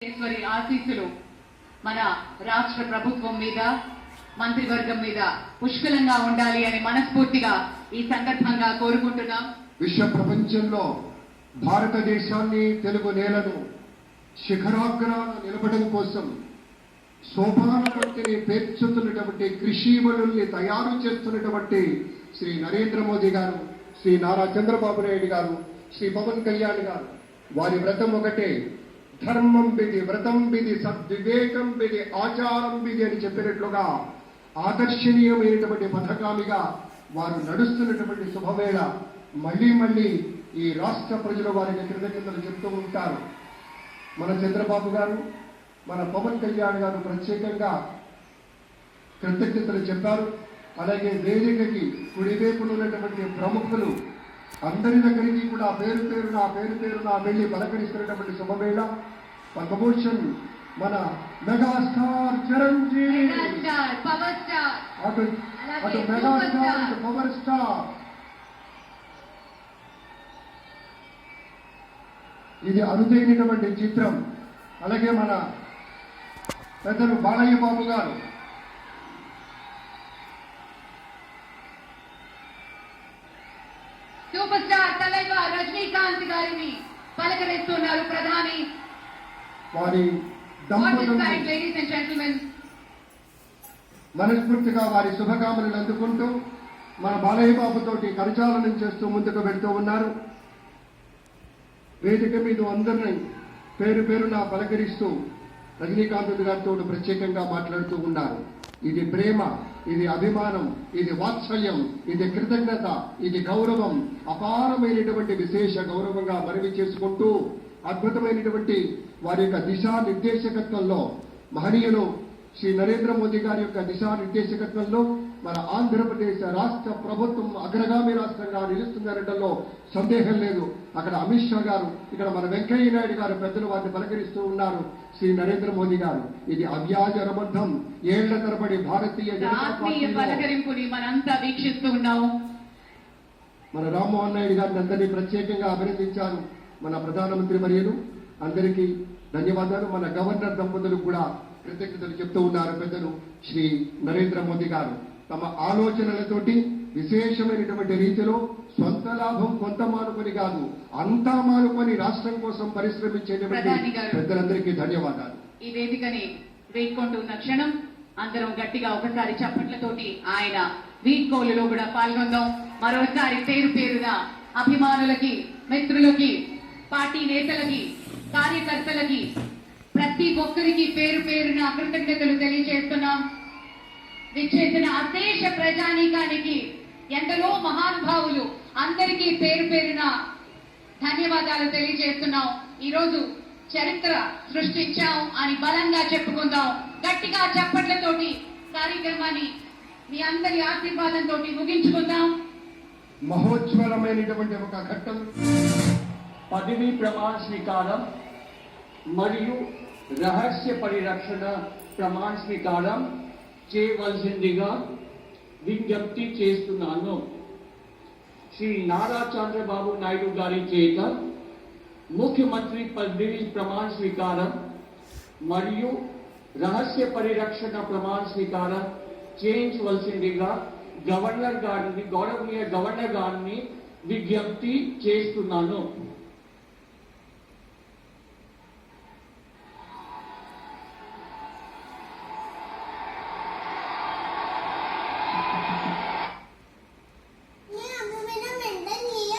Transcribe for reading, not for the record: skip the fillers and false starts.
ఆశీస్సులు మన రాష్ట్ర ప్రభుత్వం మీద మంత్రివర్గం మీద పుష్కలంగా ఉండాలి అని మనస్ఫూర్తిగా ఈ సందర్భంగా కోరుకుంటున్నాం. విశ్వ ప్రపంచంలో భారతదేశాన్ని తెలుగు నేలను శిఖరాగ్రాన నిలబడం కోసం సోపానపట్టిని పేర్చుతున్నటువంటి కృషివలుల్ని తయారు చేస్తున్నటువంటి శ్రీ నరేంద్ర మోదీ గారు, శ్రీ నారా చంద్రబాబు నాయుడు గారు, శ్రీ పవన్ కళ్యాణ్ గారు, వారి వ్రతం ఒకటే, ధర్మం బిది, వ్రతం బిది, సద్వివేకం బిది, ఆచారం బిది అని చెప్పినట్లుగా ఆదర్శనీయమైనటువంటి పథకామిగా వారు నడుస్తున్నటువంటి శుభవేళ మళ్లీ మళ్లీ ఈ రాష్ట్ర ప్రజలు వారికి కృతజ్ఞతలు చెప్తూ ఉంటారు. మన చంద్రబాబు గారు, మన పవన్ కళ్యాణ్ గారు ప్రత్యేకంగా కృతజ్ఞతలు చెప్పారు. అలాగే వేదికకి కుడివైపున ఉన్నటువంటి ప్రముఖులు అందరి దగ్గరికి కూడా పేరు పేరున వెళ్లి పలకరిస్తున్నటువంటి శుభవేళ. పద్మభూషణ్ మన మెగాస్టార్ చిరంజీవి, అటు మెగాస్టార్ ఇటు పవర్ స్టార్. ఇది అరుదైనటువంటి చిత్రం. అలాగే మన పెద్దలు బాలయ్య బాబు గారు, సూపర్ స్టార్ తలైవర్ రజనీకాంత్ గారిని పలకరిస్తున్నారు ప్రధాని. వారి మనస్ఫూర్తిగా వారి శుభకామనలు అందుకుంటూ మన బాలయ్య బాబుతోటి కరచాలనం చేస్తూ ముందుకు వెళ్తూ ఉన్నారు. వేదిక మీద అందరినీ పేరు పేరున పలకరిస్తూ రజనీకాంత్ గారితో ప్రత్యేకంగా మాట్లాడుతూ ఉన్నారు. ఇది ప్రేమ, ఇది అభిమానం, ఇది వాత్సల్యం, ఇది కృతజ్ఞత, ఇది గౌరవం, అపారమైనటువంటి విశేష గౌరవంగా మనవి చేసుకుంటూ అద్భుతమైనటువంటి వారి యొక్క దిశానిర్దేశకత్వంలో మహనీయులు శ్రీ నరేంద్ర మోదీ గారి యొక్క దిశానిర్దేశకత్వంలో మన ఆంధ్రప్రదేశ్ రాష్ట్ర ప్రభుత్వం అగ్రగామి రాష్ట్రంగా నిలుస్తుందనడంలో సందేహం లేదు. అక్కడ అమిత్ షా గారు, ఇక్కడ మన వెంకయ్య నాయుడు గారు పెద్దలు వారిని పలకరిస్తూ ఉన్నారు. శ్రీ నరేంద్ర మోదీ గారు, ఇది అవ్యాజ రబంధం. ఏళ్ల తరబడి భారతీయ జనతా పార్టీ పలకరింపుని మనంతా వీక్షిస్తూ ఉన్నాము. మన రామ్మోహన్ నాయుడు గారిని అందరినీ ప్రత్యేకంగా అభినందించారు. మన ప్రధానమంత్రి వర్యులు అందరికీ ధన్యవాదాలు. మన గవర్నర్ దంపతులకు కూడా కృతజ్ఞతలు చెప్తూ ఉన్నారు పెద్దలు శ్రీ నరేంద్ర మోదీ గారు. తమ ఆలోచనలతోటి విశేషమైనటువంటి రీతిలో సొంత లాభం కొంత మానుకొని కాదు, అంతా మానుకొని రాష్ట్రం కోసం పరిశ్రమించేటువంటి పెద్దలందరికీ ధన్యవాదాలు. ఈ వేదికని వేడుకుంటున్న క్షణం అందరం గట్టిగా ఒకసారి చప్పట్లతోటి ఆయన వీడ్కోలులో కూడా పాల్గొందాం. మరోసారి పేరు పేరున అభిమానులకి, మిత్రులకి, పార్టీ నేతలకి, కార్యకర్తలకి, ప్రతి ఒక్కరికి పేరు పేరున కృతజ్ఞతలు తెలియజేస్తున్నాం. విచ్చేసిన అశేష ప్రజానీకానికి, ఎందరో మహానుభావులు అందరికీ పేరు పేరున ధన్యవాదాలు తెలియజేస్తున్నాం. ఈరోజు చరిత్ర సృష్టించాం అని బలంగా చెప్పుకుందాం. గట్టిగా చప్పట్లతోటి కార్యక్రమాన్ని మీ అందరి ఆశీర్వాదంతో ముగించుకుందాం. మహోజ్వలమైనటువంటి ఒక ఘట్టం పదవీ ప్రమాణ స్వీకారం మరియు రహస్య పరిరక్షణ ప్రమాణ స్వీకారం చేయవలసిందిగా విజ్ఞప్తి చేస్తున్నాను. శ్రీ నారా చంద్రబాబు నాయుడు గారి చేత ముఖ్యమంత్రి పదవీ ప్రమాణ స్వీకారం మరియు రహస్య పరిరక్షణ ప్రమాణ స్వీకారం చేయించవలసిందిగా గవర్నర్ గారిని, గౌరవనీయ గవర్నర్ గారిని విజ్ఞప్తి చేస్తున్నాను.